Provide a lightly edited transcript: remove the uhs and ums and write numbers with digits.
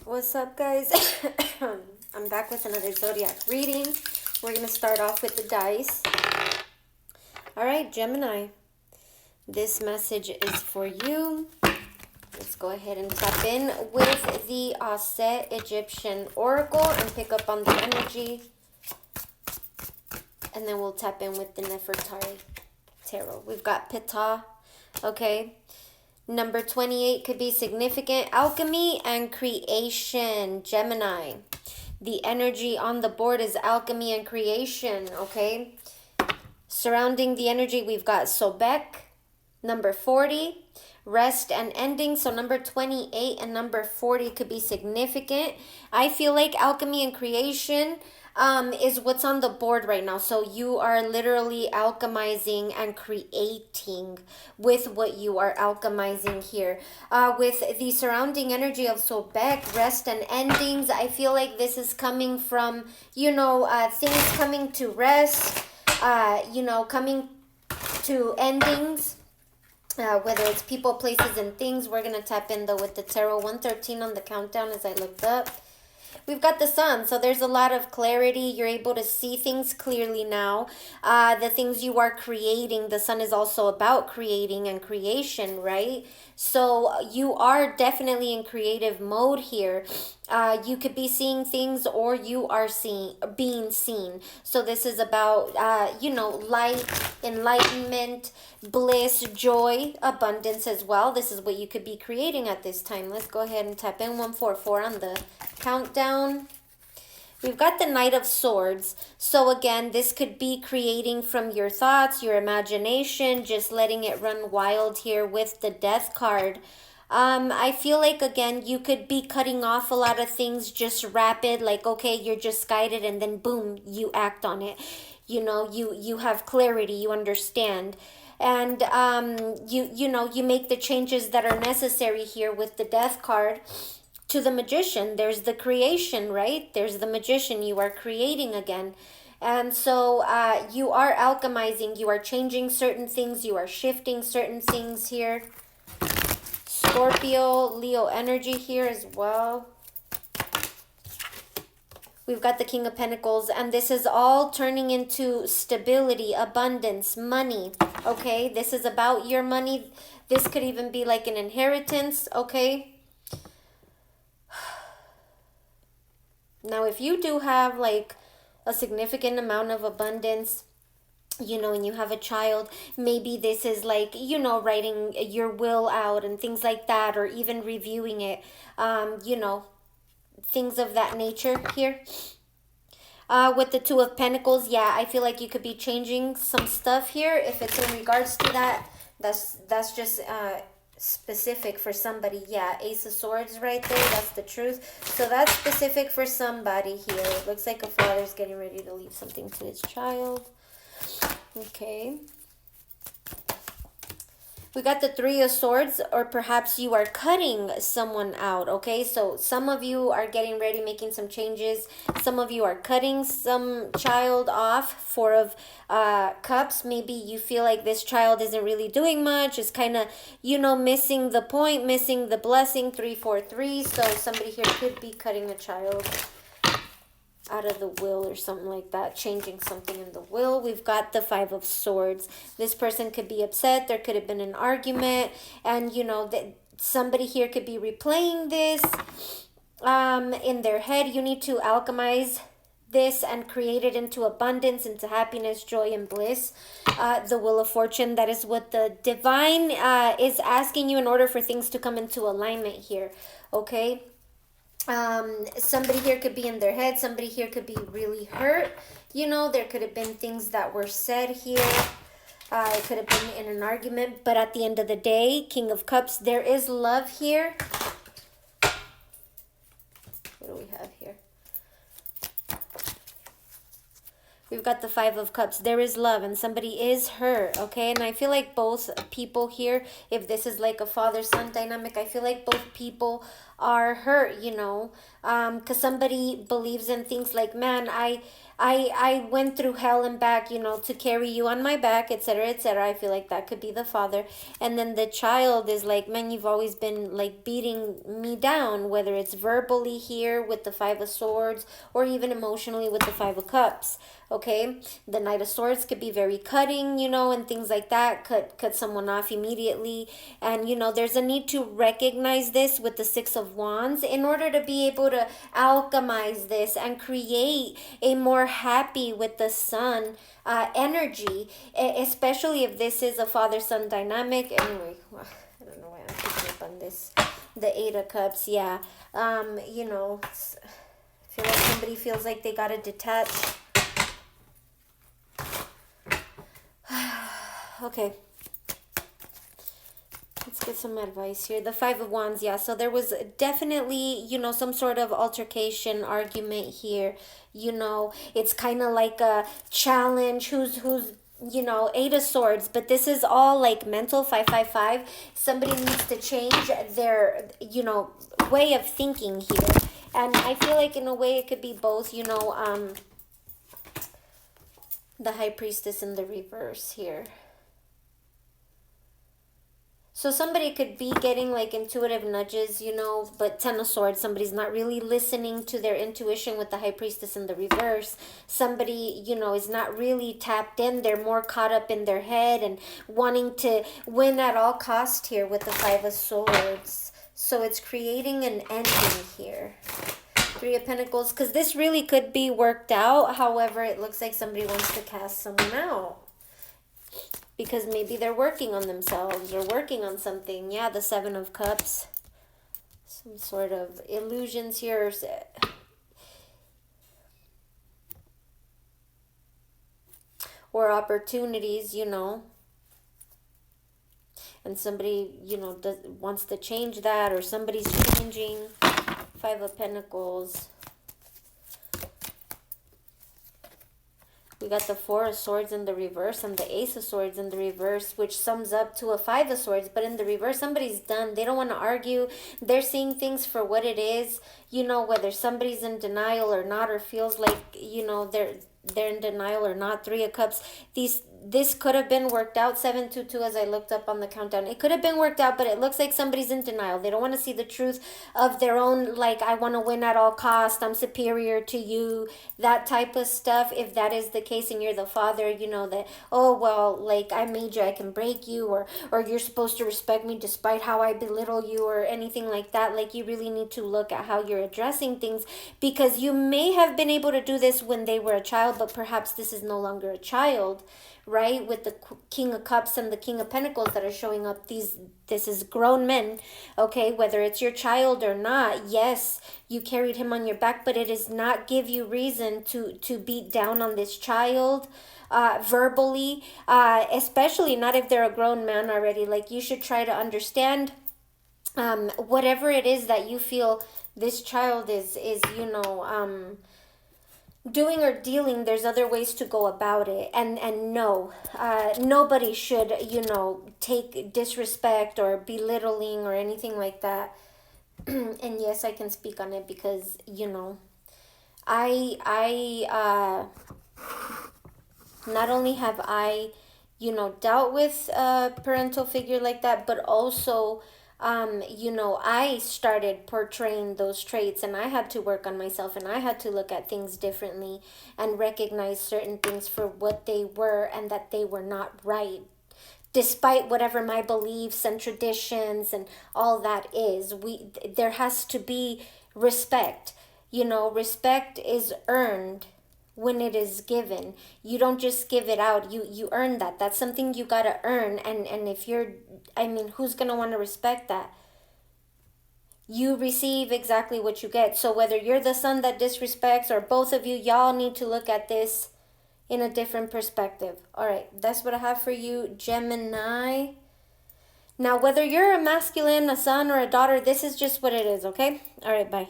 What's up, guys? I'm back with another zodiac reading. We're going to start off with the dice. All right, Gemini. This message is for you. Let's go ahead and tap in with the Aset Egyptian Oracle and pick up on the energy. And then we'll tap in with the Nefertari Tarot. We've got Ptah, okay? Number 28 could be significant alchemy and creation, Gemini. The energy on the board is alchemy and creation, okay? Surrounding the energy, we've got Sobek, number 40, rest and ending. So number 28 and number 40 could be significant. I feel like alchemy and creation is what's on the board right now. So you are literally alchemizing and creating with what you are alchemizing here. With the surrounding energy of Sobek, rest and endings, I feel like this is coming from, things coming to rest, coming to endings. Whether it's people, places, and things. We're going to tap in, though, with the Tarot 113 on the countdown as I looked up. We've got the sun, so there's a lot of clarity. You're able to see things clearly now. The things you are creating, the sun is also about creating and creation, right? So you are definitely in creative mode here. You could be seeing things or you are being seen. So this is about, light, enlightenment, bliss, joy, abundance as well. This is what you could be creating at this time. Let's go ahead and tap in 144 on the countdown. We've got the Knight of Swords. So again, this could be creating from your thoughts, your imagination, just letting it run wild here with the Death card. I feel like, again, you could be cutting off a lot of things just rapid, like, okay, you're just guided and then boom, you act on it. You have clarity, you understand. And you make the changes that are necessary here with the Death card. To the Magician, there's the creation, right? There's the Magician. You are creating again. And so you are alchemizing. You are changing certain things. You are shifting certain things here. Scorpio, Leo energy here as well. We've got the King of Pentacles, and this is all turning into stability, abundance, money, okay? This is about your money. This could even be like an inheritance, okay? Now, if you do have like a significant amount of abundance, and you have a child, maybe this is like, writing your will out and things like that, or even reviewing it, things of that nature here. With the Two of Pentacles, yeah, I feel like you could be changing some stuff here. If it's in regards to that, that's just specific for somebody. Yeah, Ace of Swords right there, that's the truth. So that's specific for somebody here. It looks like a father's getting ready to leave something to his child. Okay. We got the Three of Swords, or perhaps you are cutting someone out, okay? So some of you are getting ready, making some changes. Some of you are cutting some child off. Four of Cups. Maybe you feel like this child isn't really doing much. It's kind of, missing the point, missing the blessing. 343. So somebody here could be cutting a child out of the will or something like that, changing something in the will. We've got the Five of Swords. This person could be upset. There could have been an argument, and that somebody here could be replaying this in their head. You need to alchemize this and create it into abundance, into happiness, joy, and bliss. The Wheel of Fortune, that is what the divine is asking you in order for things to come into alignment here, okay? Somebody here could be in their head. Somebody here could be really hurt. There could have been things that were said here. It could have been in an argument. But at the end of the day, King of Cups, there is love here. What do we have here? We've got the Five of Cups. There is love and somebody is hurt, okay? And I feel like both people here, if this is like a father-son dynamic, I feel like both people are hurt, because somebody believes in things like, man, I went through hell and back, to carry you on my back, etc., etc. I feel like that could be the father. And then the child is like, man, you've always been like beating me down, whether it's verbally here with the Five of Swords or even emotionally with the Five of Cups. Okay, the Knight of Swords could be very cutting, and things like that. Cut someone off immediately. And there's a need to recognize this with the Six of Wands in order to be able to alchemize this and create a more happy with the sun energy, especially if this is a father-son dynamic. Anyway, I don't know why I'm picking up on this. The Eight of Cups, yeah. I feel like somebody feels like they gotta detach. Okay. Let's get some advice here. The Five of Wands, yeah. So there was definitely, some sort of altercation, argument here. It's kind of like a challenge. Who's Eight of Swords, but this is all like mental. 555. Somebody needs to change their, way of thinking here. And I feel like in a way it could be both, the High Priestess in the reverse here. So somebody could be getting like intuitive nudges, but Ten of Swords, somebody's not really listening to their intuition with the High Priestess in the reverse. Somebody, is not really tapped in. They're more caught up in their head and wanting to win at all cost here with the Five of Swords. So it's creating an ending here. Three of Pentacles, because this really could be worked out. However, it looks like somebody wants to cast someone out. Because maybe they're working on themselves or working on something. Yeah, the Seven of Cups. Some sort of illusions here. Or opportunities, And somebody, wants to change that, or somebody's changing. Five of Pentacles. We got the Four of Swords in the reverse and the Ace of Swords in the reverse, which sums up to a Five of Swords. But in the reverse, somebody's done. They don't want to argue. They're seeing things for what it is. Whether somebody's in denial or not, or feels like, they're in denial or not. Three of Cups. This could have been worked out. 722 as I looked up on the countdown. It could have been worked out, but it looks like somebody's in denial. They don't want to see the truth of their own, like, I want to win at all cost. I'm superior to you. That type of stuff. If that is the case and you're the father, that, oh, well, like, I made you, I can break you, or you're supposed to respect me despite how I belittle you, or anything like that. Like, you really need to look at how you're addressing things, because you may have been able to do this when they were a child, but perhaps this is no longer a child, right? With the King of Cups and the King of Pentacles that are showing up, this is grown men, okay? Whether it's your child or not, yes, you carried him on your back, but it does not give you reason to beat down on this child verbally, especially not if they're a grown man already. Like, you should try to understand whatever it is that you feel this child is doing or dealing. There's other ways to go about it. And no, nobody should, take disrespect or belittling or anything like that. And yes, I can speak on it because, I not only have I, dealt with a parental figure like that, but also I started portraying those traits, and I had to work on myself, and I had to look at things differently and recognize certain things for what they were and that they were not right. Despite whatever my beliefs and traditions and all that is, there has to be respect. Respect is earned when it is given. You don't just give it out. You earn that. That's something you gotta earn. And if you're, who's gonna want to respect that? You receive exactly what you get. So whether you're the son that disrespects or both of you, y'all need to look at this in a different perspective. All right, that's what I have for you, Gemini. Now, whether you're a masculine, a son, or a daughter, this is just what it is, okay? All right, bye.